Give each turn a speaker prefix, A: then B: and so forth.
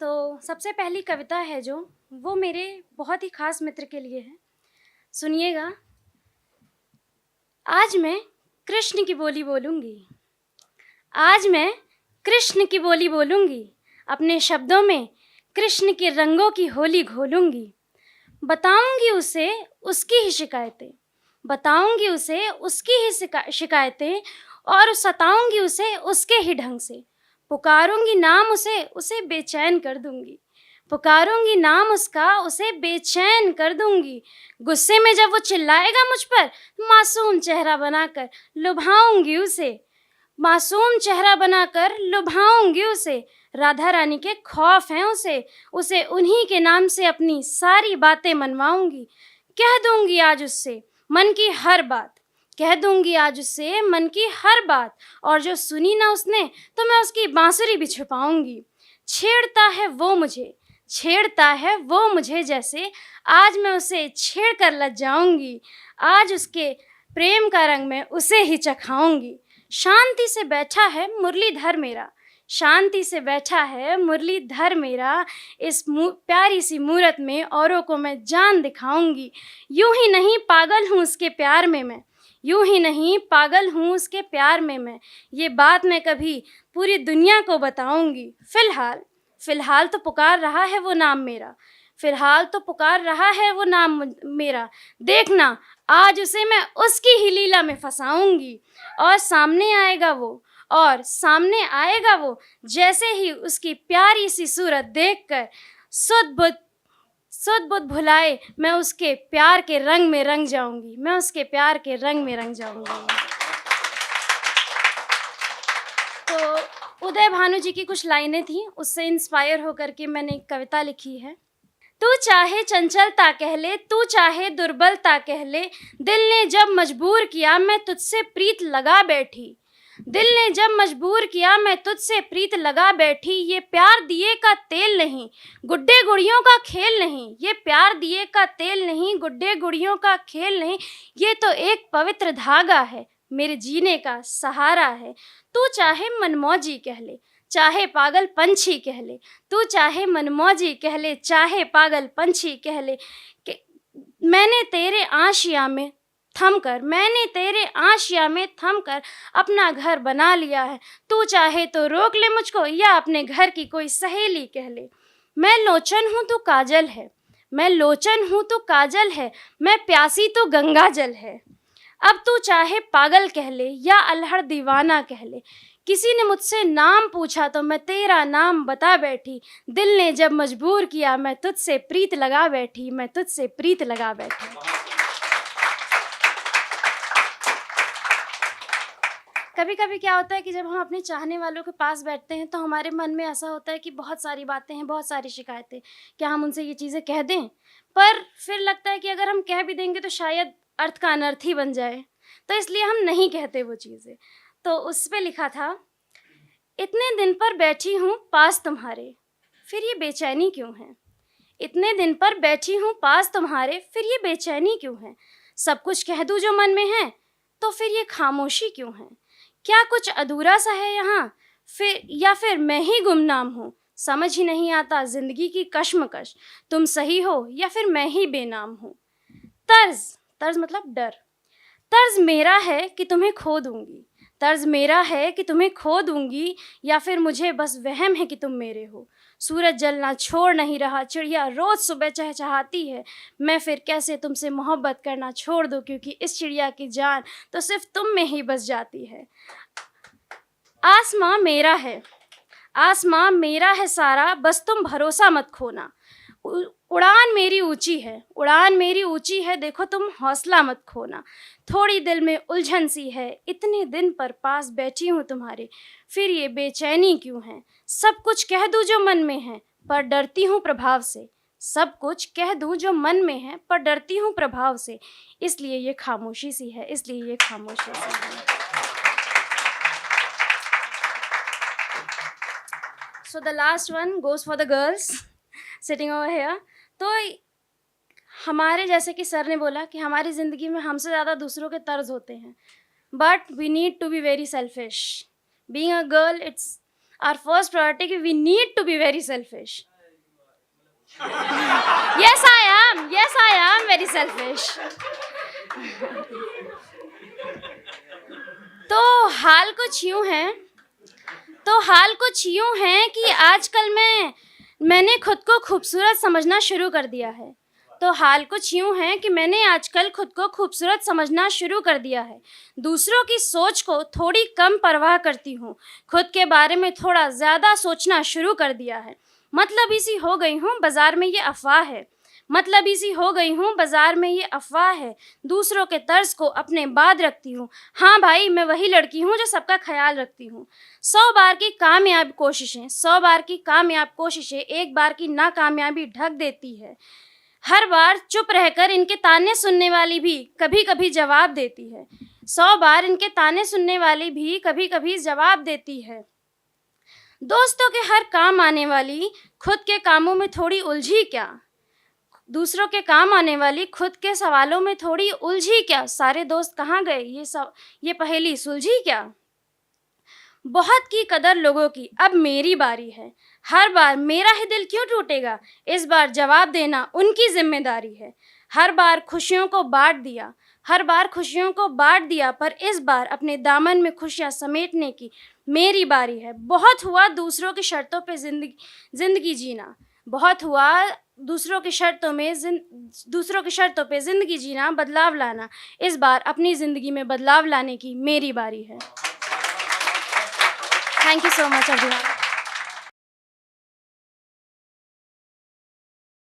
A: तो सबसे पहली कविता है जो, वो मेरे बहुत ही ख़ास मित्र के लिए है। सुनिएगा। आज मैं कृष्ण की बोली बोलूँगी, आज मैं कृष्ण की बोली बोलूँगी, अपने शब्दों में कृष्ण के रंगों की होली घोलूँगी। बताऊँगी उसे उसकी ही शिकायतें, बताऊँगी उसे उसकी ही शिकायतें, और सताऊँगी उसे उसके ही ढंग से। पुकारूँगी नाम उसे, उसे बेचैन कर दूँगी। पुकारूँगी नाम उसका, उसे बेचैन कर दूँगी। गुस्से में जब वो चिल्लाएगा मुझ पर, मासूम चेहरा बनाकर लुभाऊँगी उसे। मासूम चेहरा बनाकर लुभाऊँगी उसे। राधा रानी के खौफ हैं उसे, उसे उन्हीं के नाम से अपनी सारी बातें मनवाऊँगी। कह दूँगी आज उससे मन की हर बात, कह दूँगी आज उससे मन की हर बात, और जो सुनी ना उसने तो मैं उसकी बांसुरी भी छुपाऊँगी। छेड़ता है वो मुझे, छेड़ता है वो मुझे जैसे, आज मैं उसे छेड़ कर लजाऊँगी। आज उसके प्रेम का रंग मैं उसे ही चखाऊँगी। शांति से बैठा है मुरलीधर मेरा, शांति से बैठा है मुरलीधर मेरा, इस प्यारी सी मूरत में औरों को मैं जान दिखाऊंगी। यूं ही नहीं पागल हूँ उसके प्यार में मैं, यूं ही नहीं पागल हूँ उसके प्यार में मैं, ये बात मैं कभी पूरी दुनिया को बताऊंगी। फिलहाल तो पुकार रहा है वो नाम मेरा, फिलहाल तो पुकार रहा है वो नाम मेरा। देखना आज उसे मैं उसकी ही लीला में फंसाऊंगी, और सामने आएगा वो, और सामने आएगा वो, जैसे ही उसकी प्यारी सी सूरत देखकर सुध बुध भुलाए मैं उसके प्यार के रंग में रंग जाऊंगी, मैं उसके प्यार के रंग में रंग जाऊंगी। तो उदय भानु जी की कुछ लाइनें थी, उससे इंस्पायर होकर के मैंने एक कविता लिखी है। तू चाहे चंचलता कह ले, तू चाहे दुर्बलता कह ले, दिल ने जब मजबूर किया मैं तुझसे प्रीत लगा बैठी। दिल ने जब मजबूर किया मैं तुझसे प्रीत लगा बैठी। ये प्यार दिए का तेल नहीं, गुड्डे गुड़ियों का खेल नहीं, ये प्यार दिए का तेल नहीं, गुड्डे गुड़ियों का खेल नहीं, ये तो एक पवित्र धागा है, मेरे जीने का सहारा है। तू चाहे मनमौजी कह ले, चाहे पागल पंछी कह ले, तू चाहे मनमौजी कह ले, चाहे पागल पंछी कह ले, कि मैंने तेरे आशिया में थमकर, मैंने तेरे आशिया में थमकर अपना घर बना लिया है। तू चाहे तो रोक ले मुझको, या अपने घर की कोई सहेली कह ले। मैं लोचन हूँ तू काजल है, मैं लोचन हूँ तू काजल है, मैं प्यासी तो गंगा जल है। अब तू चाहे पागल कह ले या अल्हड़ दीवाना कह ले, किसी ने मुझसे नाम पूछा तो मैं तेरा नाम बता बैठी। दिल ने जब मजबूर किया मैं तुझसे प्रीत लगा बैठी, मैं तुझसे प्रीत लगा बैठी। कभी कभी क्या होता है कि जब हम अपने चाहने वालों के पास बैठते हैं तो हमारे मन में ऐसा होता है कि बहुत सारी बातें हैं, बहुत सारी शिकायतें, क्या हम उनसे ये चीज़ें कह दें? पर फिर लगता है कि अगर हम कह भी देंगे तो शायद अर्थ का अनर्थ ही बन जाए, तो इसलिए हम नहीं कहते वो चीज़ें। तो उस पे लिखा था, इतने दिन पर बैठी हूँ पास तुम्हारे, फिर ये बेचैनी क्यों है? इतने दिन पर बैठी हूँ पास तुम्हारे, फिर ये बेचैनी क्यों है? सब कुछ कह दूँ जो मन में है, तो फिर ये खामोशी क्यों है? क्या कुछ अधूरा सा है यहाँ, फिर मैं ही गुमनाम हूँ? समझ ही नहीं आता जिंदगी की कश्मकश, तुम सही हो या फिर मैं ही बेनाम हूँ। तर्ज मतलब डर। तर्ज मेरा है कि तुम्हें खो दूंगी, तर्ज मेरा है कि तुम्हें खो दूंगी, या फिर मुझे बस वहम है कि तुम मेरे हो। सूरज जलना छोड़ नहीं रहा, चिड़िया रोज सुबह चहचहाती है, मैं फिर कैसे तुमसे मोहब्बत करना छोड़ दूं, क्योंकि इस चिड़िया की जान तो सिर्फ तुम में ही बस जाती है। आसमां मेरा है, आसमां मेरा है सारा, बस तुम भरोसा मत खोना। उड़ान मेरी ऊंची है, उड़ान मेरी ऊंची है, देखो तुम हौसला मत खोना। थोड़ी दिल में उलझन सी है, इतने दिन पर पास बैठी हूँ तुम्हारे, फिर ये बेचैनी क्यों है? सब कुछ कह दूँ जो मन में है, पर डरती हूँ प्रभाव से। सब कुछ कह दूँ जो मन में है, पर डरती हूँ प्रभाव से, इसलिए ये खामोशी सी है, इसलिए ये खामोशी सी है। So the last one goes for the girls sitting over here. तो हमारे जैसे कि सर ने बोला कि हमारी ज़िंदगी में हमसे ज़्यादा दूसरों के तर्ज होते हैं, but we need to be very selfish. Being a girl, it's our first priority कि we need to be very selfish. Yes, I am. Yes, I am very selfish. तो हाल कुछ यूं है तो हाल कुछ यूं है कि आजकल मैंने खुद को खूबसूरत समझना शुरू कर दिया है। तो हाल कुछ यूं है कि मैंने आजकल खुद को खूबसूरत समझना शुरू कर दिया है। दूसरों की सोच को थोड़ी कम परवाह करती हूँ, खुद के बारे में थोड़ा ज़्यादा सोचना शुरू कर दिया है। मतलब इसी हो गई हूँ बाज़ार में ये अफ़वाह है, मतलब इसी हो गई हूँ बाज़ार में ये अफ़वाह है। दूसरों के तर्ज़ को अपने बाद रखती हूँ। हाँ भाई, मैं वही लड़की हूँ जो सबका ख़याल रखती हूँ। 100 बार की कामयाब कोशिशें 100 बार की कामयाब कोशिशें एक बार की नाकामयाबी ढक देती है। हर बार चुप रहकर इनके ताने सुनने वाली भी कभी-कभी जवाब देती है। 100 बार इनके ताने सुनने वाली भी कभी-कभी जवाब देती है। दोस्तों के हर काम आने वाली खुद के कामों में थोड़ी उलझी क्या? दूसरों के काम आने वाली खुद के सवालों में थोड़ी उलझी क्या? सारे दोस्त कहाँ गए? ये पहेली सुलझी क्या? बहुत की कदर लोगों की, अब मेरी बारी है। हर बार मेरा ही दिल क्यों टूटेगा? इस बार जवाब देना उनकी ज़िम्मेदारी है। हर बार खुशियों को बाँट दिया, पर इस बार अपने दामन में खुशियाँ समेटने की मेरी बारी है। बहुत हुआ दूसरों की शर्तों पे ज़िंदगी जीना। बहुत हुआ दूसरों की शर्तों पे ज़िंदगी जीना, बदलाव लाना। इस बार अपनी ज़िंदगी में बदलाव लाने की मेरी बारी है। Thank you so much, everyone.